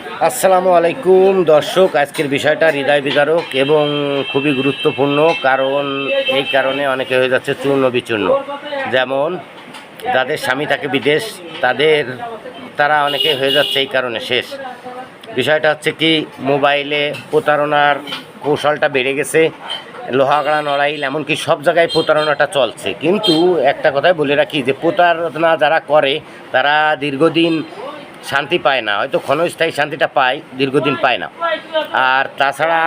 আসসালামু আলাইকুম দর্শক, আজকের বিষয়টা হৃদয় বিদারক এবং খুবই গুরুত্বপূর্ণ। কারণ এই কারণে অনেকে হয়ে যাচ্ছে চূর্ণ বিচূর্ণ। যেমন যাদের স্বামী থাকে বিদেশ, তারা অনেকে হয়ে যাচ্ছে এই কারণে শেষ। বিষয়টা হচ্ছে কি, মোবাইলে প্রতারণার কৌশলটা বেড়ে গেছে, লোহাগড়া নড়াইল এমনকি সব জায়গায় প্রতারণাটা চলছে। কিন্তু একটা কথাই বলে রাখি যে প্রতারণা যারা করে তারা দীর্ঘদিন শান্তি পায় না, হয়তো ক্ষণস্থায়ী শান্তিটা পায়, দীর্ঘদিন পায় না। আর তাছাড়া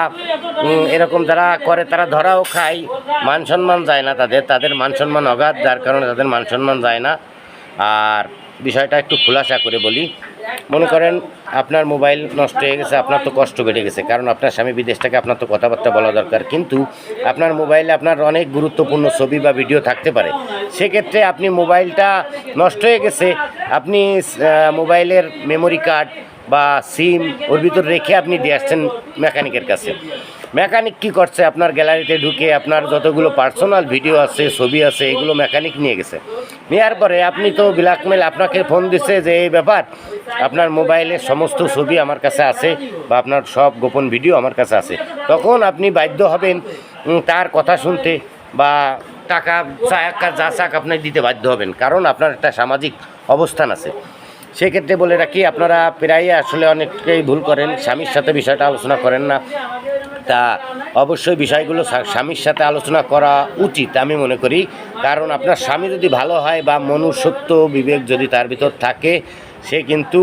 এরকম যারা করে তারা ধরাও খায়, মান সম্মান যায় না, তাদের মান সম্মান অগাধ, যার কারণে তাদের মান সম্মান যায় না। আর বিষয়টা একটু খোলাসা করে বলি। মনে করেন আপনার মোবাইল নষ্ট হয়ে গেছে, আপনার তো কষ্ট বেড়ে গেছে, কারণ আপনার স্বামী বিদেশ থেকে, আপনার তো কথাবার্তা বলা দরকার। কিন্তু আপনার মোবাইলে আপনার অনেক গুরুত্বপূর্ণ ছবি বা ভিডিও থাকতে পারে। সেক্ষেত্রে আপনি মোবাইলটা নষ্ট হয়ে গেছে, আপনি মোবাইলের মেমোরি কার্ড বা সিম ওর ভিতর রেখে আপনি দিয়ে আসছেন মেকানিকের কাছে। মেকানিক কী করছে, আপনার গ্যালারিতে ঢুকে আপনার যতগুলো পার্সোনাল ভিডিও আছে, ছবি আছে, এগুলো মেকানিক নিয়ে গেছে। নেওয়ার পরে আপনি তো ব্ল্যাকমেল, আপনাকে ফোন দিছে যে এই ব্যাপার, আপনার মোবাইলের সমস্ত ছবি আমার কাছে আছে বা আপনার সব গোপন ভিডিও আমার কাছে আছে। তখন আপনি বাধ্য হবেন তার কথা শুনতে, বা টাকা যা চাক আপনার দিতে বাধ্য হবেন, কারণ আপনার একটা সামাজিক অবস্থান আছে। সেক্ষেত্রে বলে রাখি, আপনারা প্রায় আসলে অনেকটাই ভুল করেন, স্বামীর সাথে বিষয়টা আলোচনা করেন না। তা অবশ্যই বিষয়গুলো স্বামীর সাথে আলোচনা করা উচিত আমি মনে করি। কারণ আপনার স্বামী যদি ভালো হয় বা মনুষ্যত্ব বিবেক যদি তার ভিতর থাকে, সে কিন্তু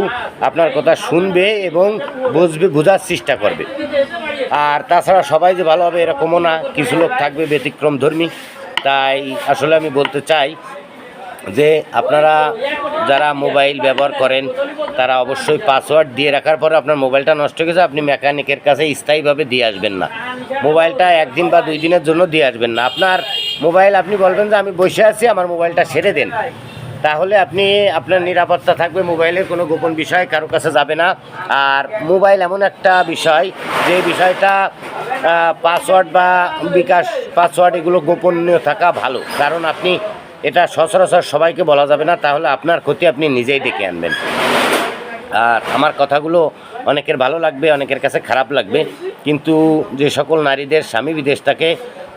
আপনার কথা শুনবে এবং বোঝার চেষ্টা করবে। আর তাছাড়া সবাই যে ভালো হবে এরকমও না, কিছু লোক থাকবে ব্যতিক্রম ধর্মী। তাই আসলে আমি বলতে চাই যে আপনারা যারা মোবাইল ব্যবহার করেন তারা অবশ্যই পাসওয়ার্ড দিয়ে রাখার পরে, আপনার মোবাইলটা নষ্ট হয়ে গেছে, আপনি মেকানিকের কাছে স্থায়ীভাবে দিয়ে আসবেন না। মোবাইলটা একদিন বা 2 দিনের জন্য দিয়ে আসবেন না। আপনার মোবাইল আপনি বলবেন যে আমি বসে আছি, আমার মোবাইলটা সেরে দেন, তাহলে আপনার নিরাপত্তা থাকবে, মোবাইলের কোনো গোপন বিষয় কারো কাছে যাবে না। আর মোবাইল এমন একটা বিষয়, যে বিষয়টা পাসওয়ার্ড বা বিকাশ পাসওয়ার্ড এগুলো গোপনীয় থাকা ভালো। কারণ আপনি এটা সচরাচর সবাইকে বলা যাবে না, তাহলে আপনার ক্ষতি আপনি নিজেই ডেকে আনবেন। আর আমার কথাগুলো অনেকের ভালো লাগবে, অনেকের কাছে খারাপ লাগবে, কিন্তু যে সকল নারীদের স্বামী বিদেশ থাকে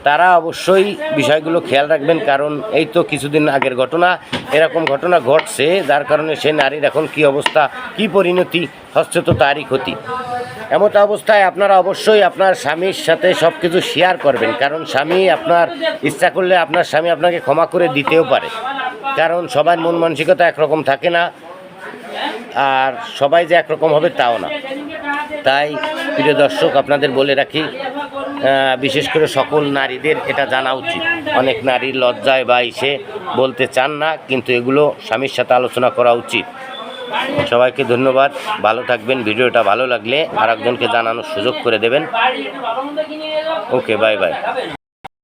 তারা অবশ্যই বিষয়গুলো খেয়াল রাখবেন। কারণ এই তো কিছুদিন আগের ঘটনা, এরকম ঘটনা ঘটছে, যার কারণে সে নারীর এখন কী অবস্থা, কী পরিণতি হচ্ছে, তো তারই ক্ষতি। এমত অবস্থায় আপনারা অবশ্যই আপনার স্বামীর সাথে সব কিছু শেয়ার করবেন। কারণ স্বামী আপনার ইচ্ছা করলে আপনার স্বামী আপনাকে ক্ষমা করে দিতেও পারে, কারণ সবার মন মানসিকতা একরকম থাকে না, আর সবাই যে একরকম হবে তাও না। তাই প্রিয় দর্শক, আপনাদের বলে রাখি, বিশেষ করে সকল নারীদের এটা জানা উচিত। অনেক নারীর লজ্জায় বা এসে বলতে চান না, কিন্তু এগুলো স্বামীর সাথে আলোচনা করা উচিত। সবাইকে ধন্যবাদ, ভালো থাকবেন। ভিডিওটা ভালো লাগলে আর একজনকে জানানোর সুযোগ করে দেবেন। ওকে, বাই বাই।